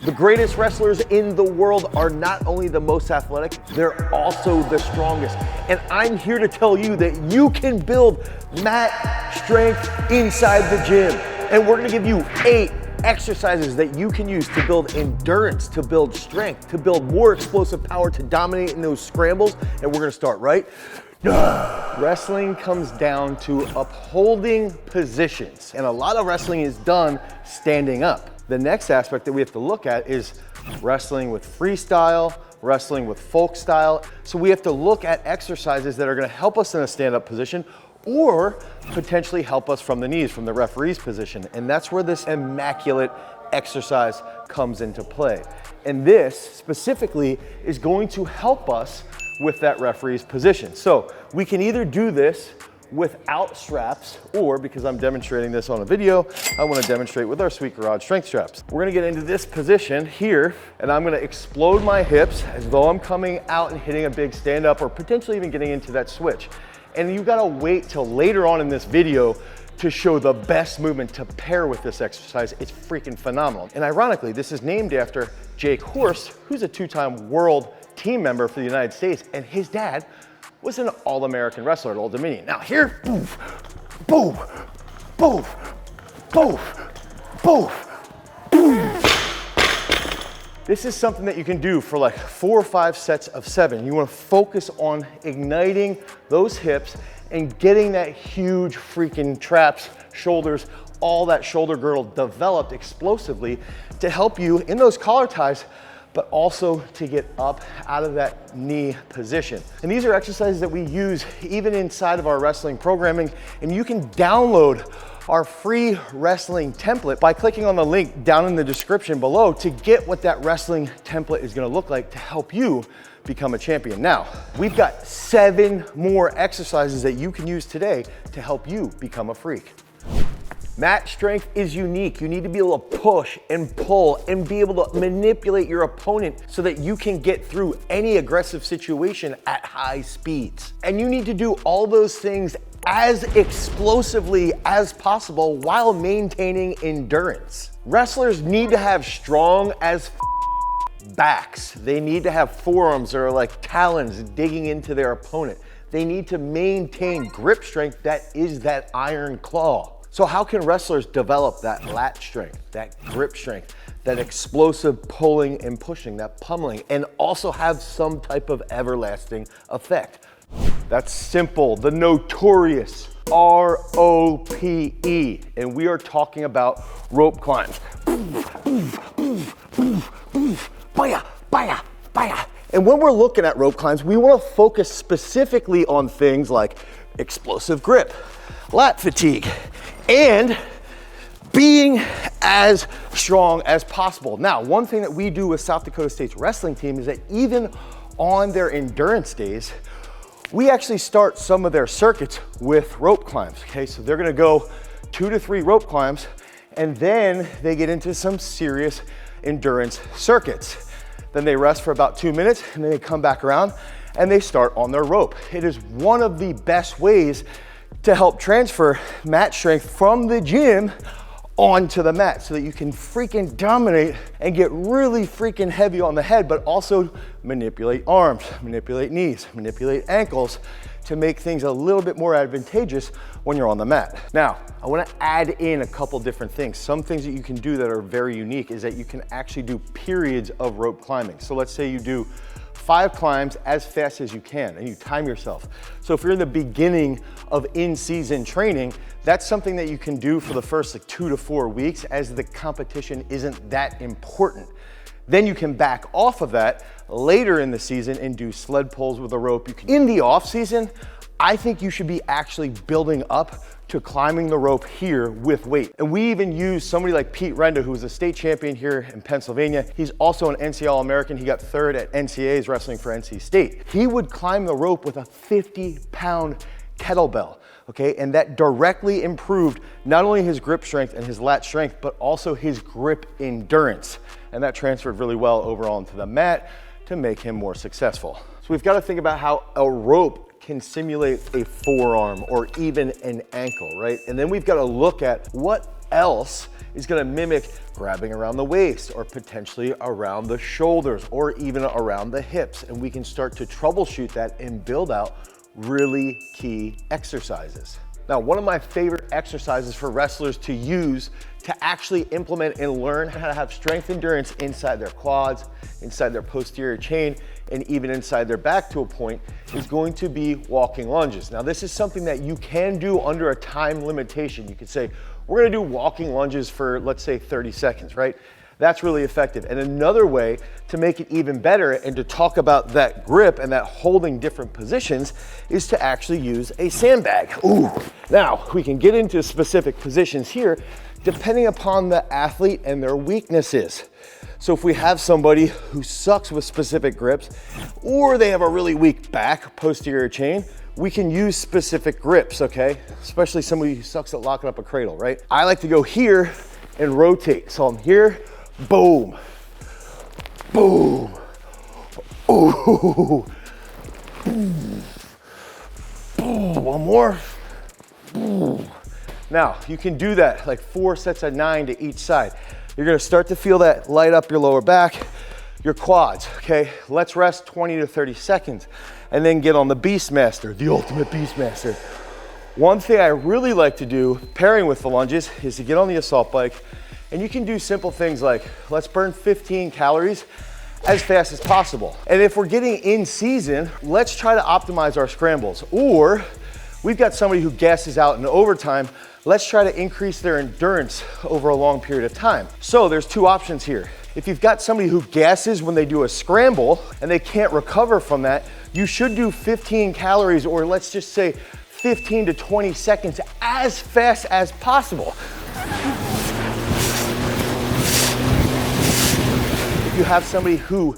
The greatest wrestlers in the world are not only the most athletic, they're also the strongest. And I'm here to tell you that you can build mat strength inside the gym. And we're gonna give you 8 exercises that you can use to build endurance, to build strength, to build more explosive power, to dominate in those scrambles. And we're gonna start right. Wrestling comes down to upholding positions, and a lot of wrestling is done standing up. The next aspect that we have to look at is wrestling with freestyle, wrestling with folk style. So we have to look at exercises that are gonna help us in a stand-up position or potentially help us from the knees, from the referee's position. And that's where this immaculate exercise comes into play. And this specifically is going to help us with that referee's position. So we can either do this without straps, or because I'm demonstrating this on a video, I want to demonstrate with our Sweet Garage strength straps. We're going to get into this position here, and I'm going to explode my hips as though I'm coming out and hitting a big stand up, or potentially even getting into that switch. And you got to wait till later on in this video to show the best movement to pair with this exercise. It's freaking phenomenal. And ironically, this is named after Jake Horst, who's a 2-time world team member for the United States, and his dad was an All-American wrestler at Old Dominion. Now here, boof, boof, boof, boof, boof, boof. This is something that you can do for like 4 or 5 sets of 7. You want to focus on igniting those hips and getting that huge freaking traps, shoulders, all that shoulder girdle developed explosively to help you in those collar ties, but also to get up out of that knee position. And these are exercises that we use even inside of our wrestling programming, and you can download our free wrestling template by clicking on the link down in the description below to get what that wrestling template is gonna look like to help you become a champion. Now, we've got 7 more exercises that you can use today to help you become a freak. Mat strength is unique. You need to be able to push and pull and be able to manipulate your opponent so that you can get through any aggressive situation at high speeds. And you need to do all those things as explosively as possible while maintaining endurance. Wrestlers need to have strong as backs. They need to have forearms that are like talons digging into their opponent. They need to maintain grip strength that is that iron claw. So how can wrestlers develop that lat strength, that grip strength, that explosive pulling and pushing, that pummeling, and also have some type of everlasting effect? That's simple, the notorious ROPE, and we are talking about rope climbs. And when we're looking at rope climbs, we want to focus specifically on things like explosive grip, lat fatigue, and being as strong as possible. Now, one thing that we do with South Dakota State's wrestling team is that even on their endurance days, we actually start some of their circuits with rope climbs, okay? So they're gonna go 2 to 3 rope climbs, and then they get into some serious endurance circuits. Then they rest for about 2 minutes, and then they come back around and they start on their rope. It is one of the best ways to help transfer mat strength from the gym onto the mat so that you can freaking dominate and get really freaking heavy on the head, but also manipulate arms, manipulate knees, manipulate ankles to make things a little bit more advantageous when you're on the mat. Now, I wanna add in a couple different things. Some things that you can do that are very unique is that you can actually do periods of rope climbing. So let's say you do 5 climbs as fast as you can and you time yourself. So if you're in the beginning of in-season training, that's something that you can do for the first like 2 to 4 weeks as the competition isn't that important. Then you can back off of that later in the season and do sled pulls with a rope. In the off season, I think you should be actually building up to climbing the rope here with weight. And we even use somebody like Pete Renda, who was a state champion here in Pennsylvania. He's also an NCAA All-American. He got 3rd at NCAA's wrestling for NC State. He would climb the rope with a 50-pound kettlebell, okay? And that directly improved not only his grip strength and his lat strength, but also his grip endurance. And that transferred really well over onto the mat to make him more successful. So we've got to think about how a rope can simulate a forearm or even an ankle, right? And then we've got to look at what else is gonna mimic grabbing around the waist or potentially around the shoulders or even around the hips. And we can start to troubleshoot that and build out really key exercises. Now, one of my favorite exercises for wrestlers to use to actually implement and learn how to have strength endurance inside their quads, inside their posterior chain, and even inside their back to a point is going to be walking lunges. Now, this is something that you can do under a time limitation. You could say, we're gonna do walking lunges for, let's say, 30 seconds, right? That's really effective. And another way to make it even better and to talk about that grip and that holding different positions is to actually use a sandbag. Ooh. Now, we can get into specific positions here depending upon the athlete and their weaknesses. So if we have somebody who sucks with specific grips or they have a really weak back, posterior chain, we can use specific grips, okay? Especially somebody who sucks at locking up a cradle, right? I like to go here and rotate. So I'm here, boom, boom, ooh, boom, boom. One more, boom. Now, you can do that like 4 sets of 9 to each side. You're gonna start to feel that light up your lower back, your quads, okay? Let's rest 20 to 30 seconds and then get on the Beastmaster, the ultimate Beastmaster. One thing I really like to do, pairing with the lunges, is to get on the assault bike, and you can do simple things like, let's burn 15 calories as fast as possible. And if we're getting in season, let's try to optimize our scrambles. Or we've got somebody who gasses out in overtime, let's try to increase their endurance over a long period of time. So there's 2 options here. If you've got somebody who gasses when they do a scramble and they can't recover from that, you should do 15 calories, or let's just say 15 to 20 seconds as fast as possible. If you have somebody who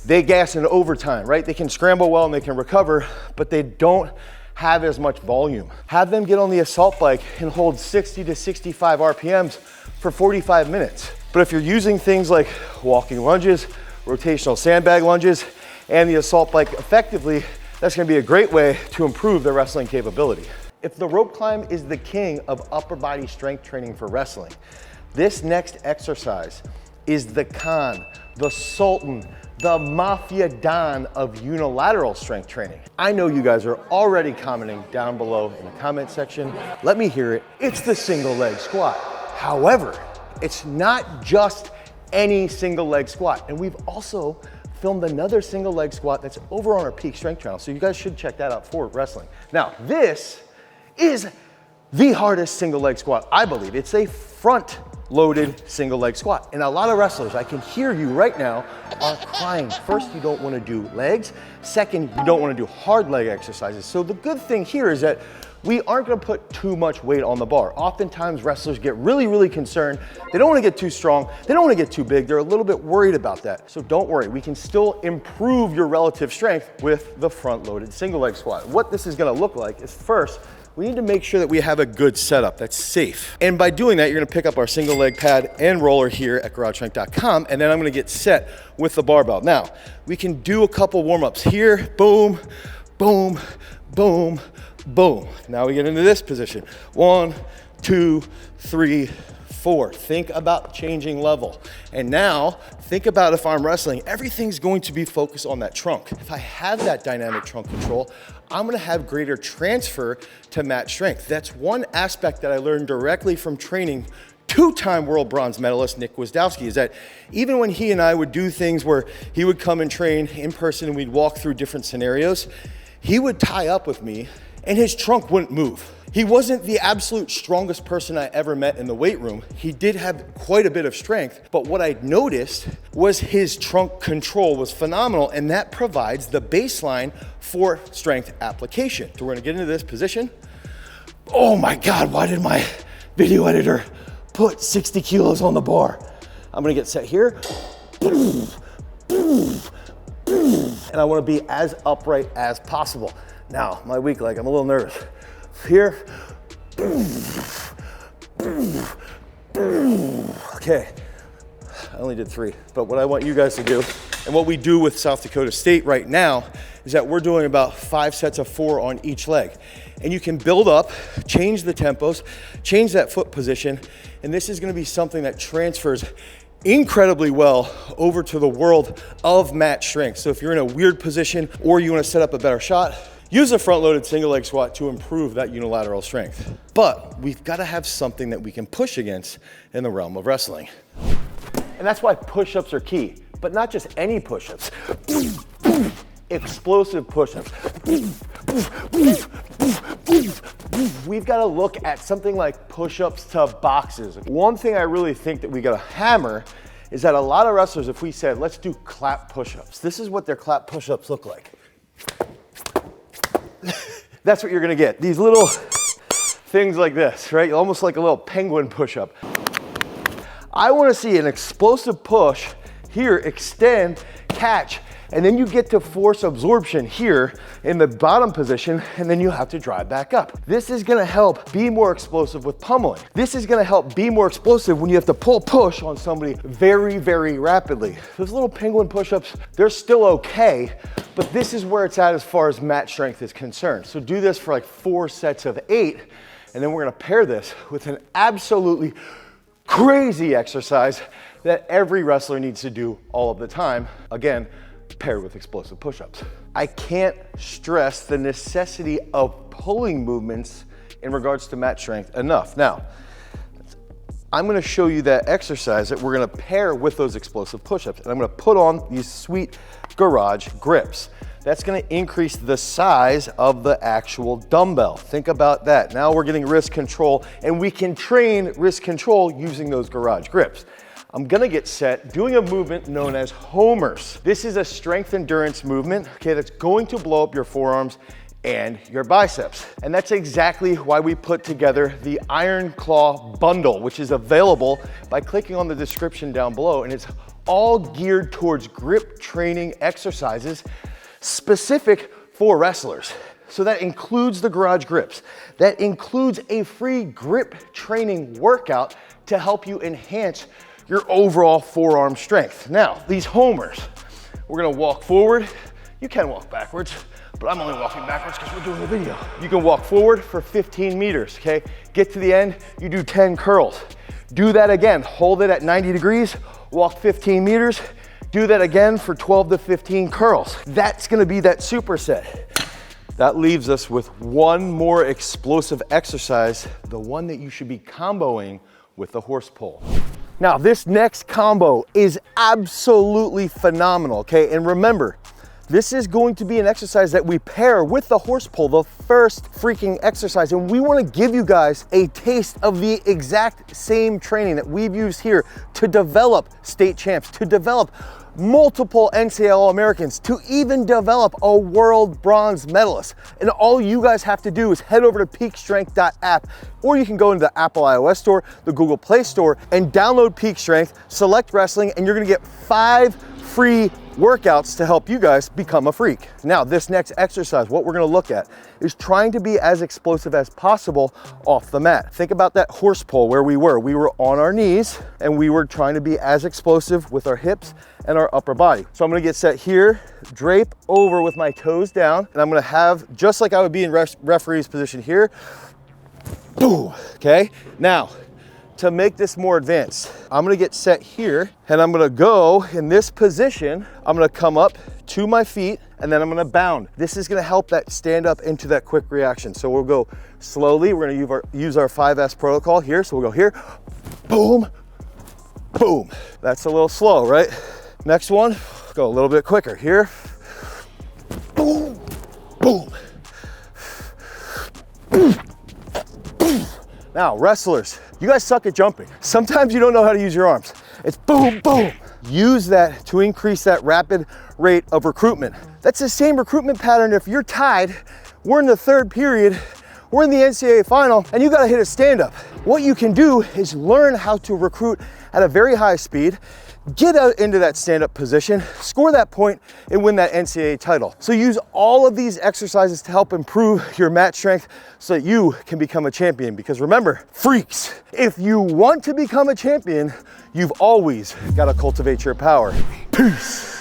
they gas in overtime, right? They can scramble well and they can recover, but they don't have as much volume. Have them get on the assault bike and hold 60 to 65 RPMs for 45 minutes. But if you're using things like walking lunges, rotational sandbag lunges, and the assault bike effectively, that's gonna be a great way to improve their wrestling capability. If the rope climb is the king of upper body strength training for wrestling, this next exercise is the Khan, the Sultan, the Mafia Don of unilateral strength training. I know you guys are already commenting down below in the comment section. Let me hear it. It's the single leg squat. However, it's not just any single leg squat. And we've also filmed another single leg squat that's over on our Peak Strength channel. So you guys should check that out for wrestling. Now, this is the hardest single leg squat, I believe. It's a front loaded single leg squat. And a lot of wrestlers, I can hear you right now, are crying. First, you don't want to do legs. Second, you don't want to do hard leg exercises. So the good thing here is that we aren't going to put too much weight on the bar. Oftentimes wrestlers get really, really concerned. They don't want to get too strong. They don't want to get too big. They're a little bit worried about that. So don't worry, we can still improve your relative strength with the front loaded single leg squat. What this is going to look like is, first, we need to make sure that we have a good setup that's safe. And by doing that, you're gonna pick up our single leg pad and roller here at GarageStrength.com, and then I'm gonna get set with the barbell. Now, we can do a couple warm-ups here. Boom, boom, boom, boom. Now we get into this position. 1, 2, 3, 4. Think about changing level. And now, think about if I'm wrestling, everything's going to be focused on that trunk. If I have that dynamic trunk control, I'm gonna have greater transfer to mat strength. That's one aspect that I learned directly from training 2-time world bronze medalist Nick Gwiazdowski, is that even when he and I would do things where he would come and train in person and we'd walk through different scenarios, he would tie up with me and his trunk wouldn't move. He wasn't the absolute strongest person I ever met in the weight room. He did have quite a bit of strength, but what I noticed was his trunk control was phenomenal, and that provides the baseline for strength application. So we're gonna get into this position. Oh my God, why did my video editor put 60 kilos on the bar? I'm gonna get set here. And I wanna be as upright as possible. Now, my weak leg, I'm a little nervous. Here, okay, only did 3. But what I want you guys to do, and what we do with South Dakota State right now, is that we're doing about 5 sets of 4 on each leg. And you can build up, change the tempos, change that foot position, and this is gonna be something that transfers incredibly well over to the world of mat strength. So if you're in a weird position or you wanna set up a better shot, use a front-loaded single leg squat to improve that unilateral strength. But we've gotta have something that we can push against in the realm of wrestling. And that's why push-ups are key, but not just any push-ups. Explosive push-ups. We've got to look at something like push-ups to boxes. One thing I really think that we got to hammer is that a lot of wrestlers, if we said, let's do clap push-ups, this is what their clap push-ups look like. That's what you're going to get. These little things like this, right? Almost like a little penguin push-up. I want to see an explosive push here, extend, catch, and then you get to force absorption here in the bottom position, and then you have to drive back up. This is gonna help be more explosive with pummeling. This is gonna help be more explosive when you have to push on somebody very, very rapidly. Those little penguin push-ups, they're still okay, but this is where it's at as far as mat strength is concerned. So do this for like 4 sets of 8, and then we're gonna pair this with an absolutely crazy exercise that every wrestler needs to do all of the time. Again, paired with explosive push-ups. I can't stress the necessity of pulling movements in regards to mat strength enough. Now, I'm gonna show you that exercise that we're gonna pair with those explosive push-ups, and I'm gonna put on these sweet garage grips. That's gonna increase the size of the actual dumbbell. Think about that. Now we're getting wrist control, and we can train wrist control using those garage grips. I'm gonna get set doing a movement known as homers. This is a strength endurance movement, okay, that's going to blow up your forearms and your biceps. And that's exactly why we put together the Iron Claw bundle, which is available by clicking on the description down below, and it's all geared towards grip training exercises specific for wrestlers. So that includes the garage grips. That includes a free grip training workout to help you enhance your overall forearm strength. Now, these homers, we're gonna walk forward. You can walk backwards, but I'm only walking backwards because we're doing the video. You can walk forward for 15 meters, okay? Get to the end, you do 10 curls. Do that again, hold it at 90 degrees, walk 15 meters, do that again for 12 to 15 curls. That's gonna be that superset. That leaves us with one more explosive exercise, the one that you should be comboing with the horse pull. Now, this next combo is absolutely phenomenal, okay? And remember, this is going to be an exercise that we pair with the horse pull, the first freaking exercise. And we wanna give you guys a taste of the exact same training that we've used here to develop state champs, to develop multiple NCAA All-Americans, to even develop a world bronze medalist. And all you guys have to do is head over to peakstrength.app, or you can go into the Apple iOS store, the Google Play Store, and download Peak Strength, select wrestling, and you're gonna get 5 free workouts to help you guys become a freak. Now, this next exercise, what we're gonna look at is trying to be as explosive as possible off the mat. Think about that horse pull where we were. We were on our knees and we were trying to be as explosive with our hips and our upper body. So I'm gonna get set here, drape over with my toes down, and I'm gonna have, just like I would be in referee's position here, boom, okay? Now, to make this more advanced, I'm gonna get set here and I'm gonna go in this position. I'm gonna come up to my feet and then I'm gonna bound. This is gonna help that stand up into that quick reaction. So we'll go slowly. We're gonna use our 5S protocol here. So we'll go here, boom, boom. That's a little slow, right? Next one, go a little bit quicker. Here, boom, boom. Now, wrestlers, you guys suck at jumping. Sometimes you don't know how to use your arms. It's boom, boom. Use that to increase that rapid rate of recruitment. That's the same recruitment pattern if you're tied, we're in the 3rd period, we're in the NCAA final, and you gotta hit a stand-up. What you can do is learn how to recruit at a very high speed, get out into that stand-up position, score that point, and win that NCAA title. So use all of these exercises to help improve your mat strength so that you can become a champion. Because remember, freaks, if you want to become a champion, you've always got to cultivate your power. Peace.